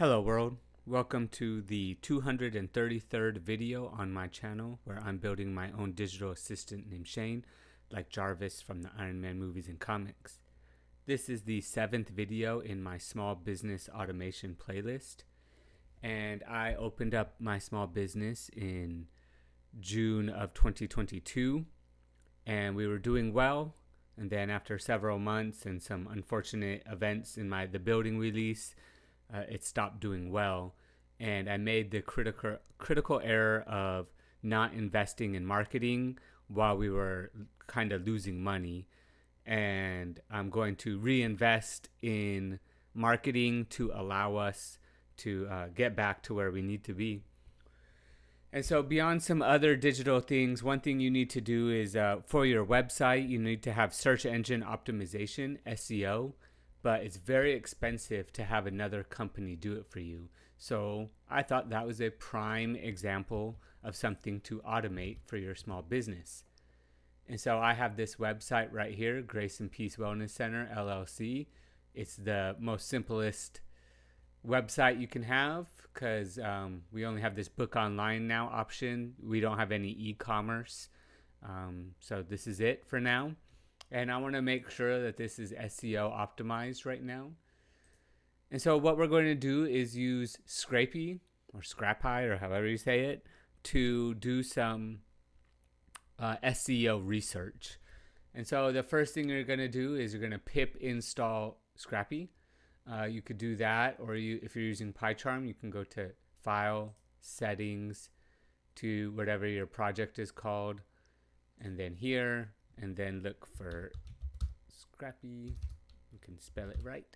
Hello world, welcome to the 233rd video on my channel where I'm building my own digital assistant named Shane, like Jarvis from the Iron Man movies and comics. This is the 7th video in my small business automation playlist, and I opened up my small business in June of 2022 and we were doing well, and then after several months and some unfortunate events in the building release, it stopped doing well, and I made the critical error of not investing in marketing while we were kind of losing money, and I'm going to reinvest in marketing to allow us to get back to where we need to be. And so beyond some other digital things, one thing you need to do is for your website, you need to have search engine optimization, SEO. But it's very expensive to have another company do it for you. So I thought that was a prime example of something to automate for your small business. And so I have this website right here, Grace and Peace Wellness Center, LLC. It's the most simplest website you can have because we only have this book online now option. We don't have any e-commerce. So this is it for now. And I want to make sure that this is SEO optimized right now. And so what we're going to do is use Scrapy or Scrapy or however you say it to do some SEO research. And so the first thing you're going to do is you're going to pip install Scrapy. You could do that, or if you're using PyCharm, you can go to File, Settings, to whatever your project is called, and then here. And then look for Scrapy. You can spell it right.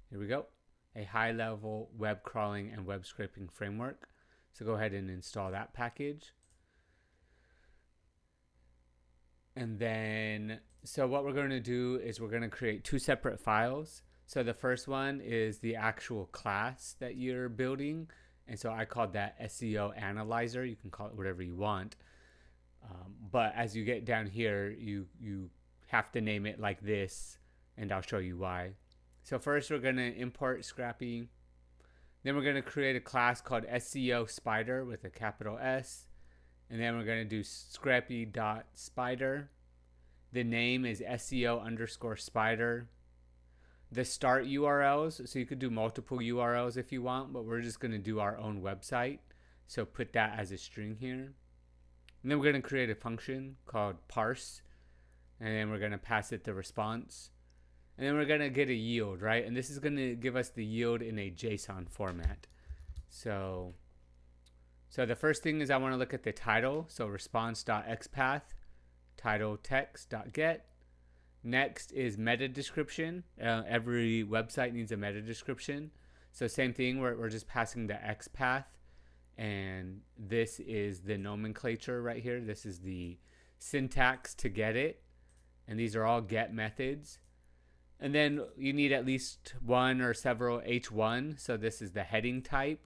Here we go. A high-level web crawling and web scraping framework. So go ahead and install that package. And then, so what we're going to do is we're going to create two separate files. So the first one is the actual class that you're building. And so I called that SEO Analyzer. You can call it whatever you want. But as you get down here, you have to name it like this, and I'll show you why. So first we're going to import Scrapy. Then we're going to create a class called SEO Spider with a capital S. And then we're going to do Scrapy.spider. The name is SEO_spider. The start URLs, so you could do multiple URLs if you want, but we're just going to do our own website. So put that as a string here. And then we're going to create a function called parse, and then we're going to pass it the response, and then we're going to get a yield, right? And this is going to give us the yield in a JSON format. So the first thing is I want to look at the title. So response.xpath, title text.get. Next is meta description. Every website needs a meta description. So same thing, we're just passing the XPath. And this is the nomenclature right here. This is the syntax to get it. And these are all get methods. And then you need at least one or several H1. So this is the heading type.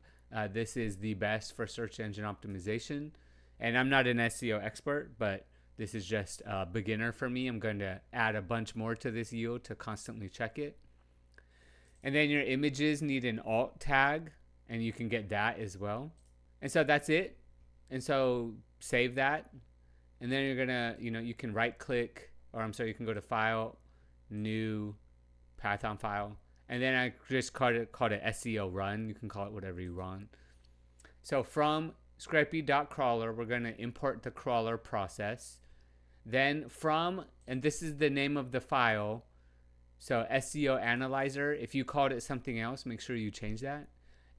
This is the best for search engine optimization. And I'm not an SEO expert, but this is just a beginner for me. I'm going to add a bunch more to this yield to constantly check it. And then your images need an alt tag, and you can get that as well. And so that's it. And so save that. And then you're going to, you can right click, you can go to File, New, Path on File. And then I just called it SEO Run. You can call it whatever you want. So from Scrapy.crawler, we're going to import the crawler process. Then and this is the name of the file. So SEO Analyzer, if you called it something else, make sure you change that.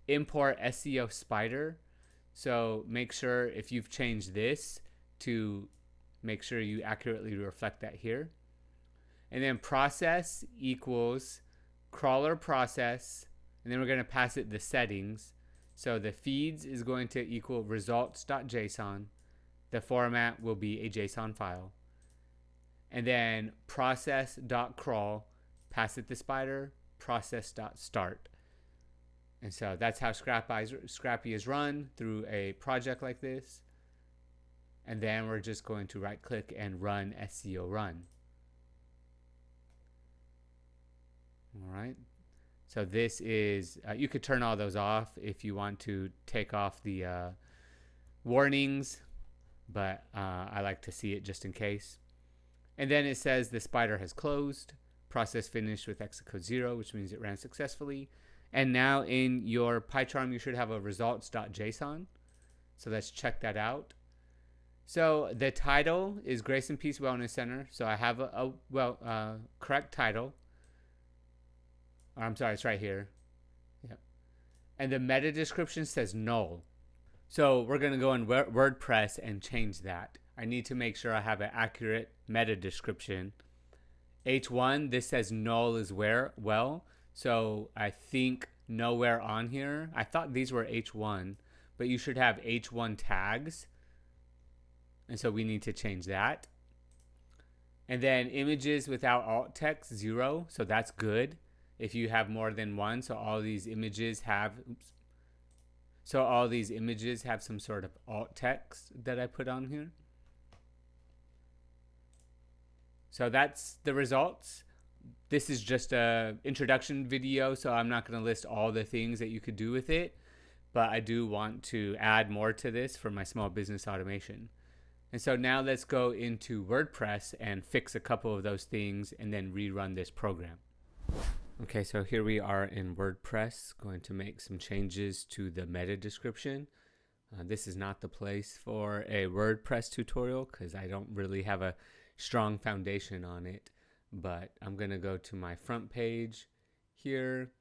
Import SEO Spider. So make sure if you've changed this to make sure you accurately reflect that here. And then process equals crawler process. And then we're going to pass it the settings. So the feeds is going to equal results.json. The format will be a JSON file. And then process.crawl, pass it the spider, process.start. And so that's how Scrapy is run through a project like this. And then we're just going to right click and run SEO Run. All right. So this is, you could turn all those off if you want to take off the warnings, but I like to see it just in case. And then it says the spider has closed, process finished with exit code 0, which means it ran successfully. And now in your PyCharm, you should have a results.json. So let's check that out. So the title is Grace and Peace Wellness Center. So I have a correct title. Or I'm sorry, it's right here. Yep. And the meta description says null. So we're going to go in WordPress and change that. I need to make sure I have an accurate meta description. H1, this says null as well. So I think nowhere on here. I thought these were H1, but you should have H1 tags. And so we need to change that. And then images without alt text, 0. So that's good if you have more than one. So all these images have, some sort of alt text that I put on here. So that's the results. This is just a introduction video, so I'm not going to list all the things that you could do with it, but I do want to add more to this for my small business automation. And so now let's go into WordPress and fix a couple of those things and then rerun this program. Okay, so here we are in WordPress, going to make some changes to the meta description. This is not the place for a WordPress tutorial because I don't really have a strong foundation on it, but I'm going to go to my front page here,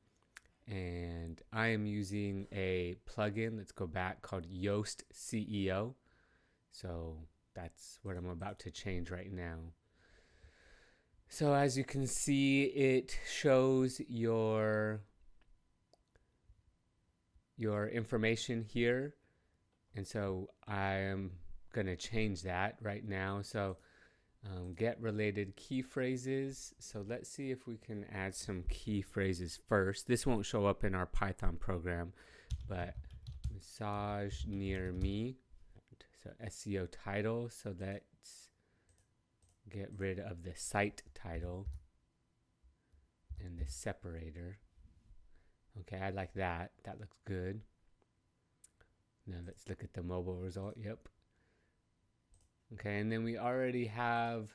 and I am using a plugin, let's go back, called Yoast SEO. So that's what I'm about to change right now. So as you can see, it shows your information here. And so I am going to change that right now. So get related key phrases. So let's see if we can add some key phrases first. This won't show up in our Python program, but massage near me. So SEO title. So let's get rid of the site title and the separator. Okay, I like that. That looks good. Now let's look at the mobile result. Yep. Okay, and then we already have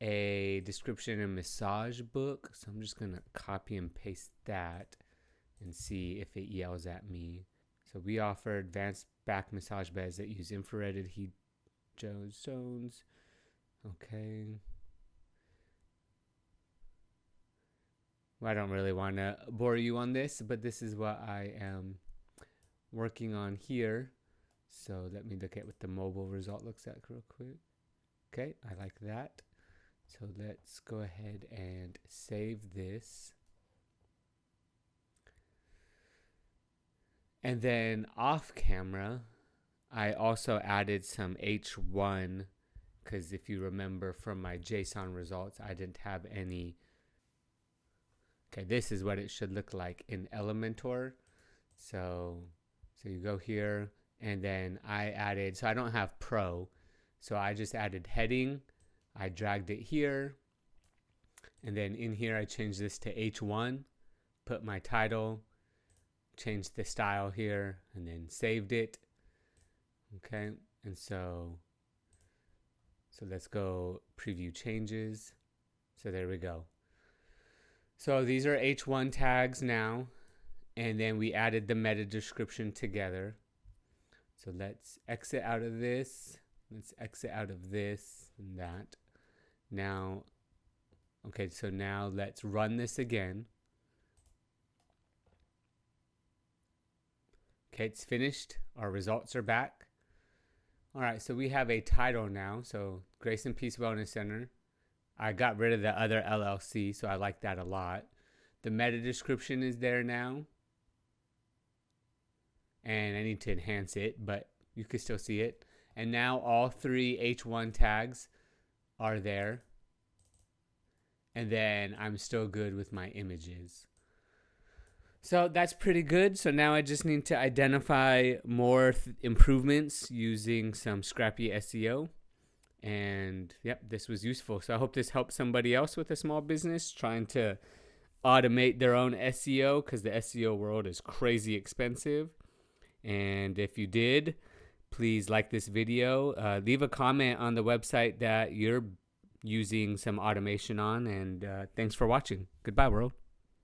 a description and massage book. So I'm just going to copy and paste that and see if it yells at me. So we offer advanced back massage beds that use infrared heat zones. Okay. Well, I don't really want to bore you on this, but this is what I am working on here. So let me look at what the mobile result looks like real quick. Okay, I like that. So let's go ahead and save this. And then off camera, I also added some H1 because if you remember from my JSON results, I didn't have any. Okay, this is what it should look like in Elementor. So you go here, and then I added, so I don't have Pro, so I just added heading. I dragged it here, and then in here I changed this to H1, put my title, changed the style here, and then saved it. Okay, and so let's go preview changes. So there we go. So these are H1 tags now, and then we added the meta description together. So let's exit out of this. Let's exit out of this and that. Now, okay, so now let's run this again. Okay, it's finished. Our results are back. All right, so we have a title now. So Grace and Peace Wellness Center. I got rid of the other LLC, so I like that a lot. The meta description is there now. And I need to enhance it, but you can still see it. And now all three H1 tags are there. And then I'm still good with my images. So that's pretty good. So now I just need to identify more improvements using some Scrapy SEO. And yep, this was useful. So I hope this helps somebody else with a small business trying to automate their own SEO, because the SEO world is crazy expensive. And if you did, please like this video. Leave a comment on the website that you're using some automation on. And thanks for watching. Goodbye, world.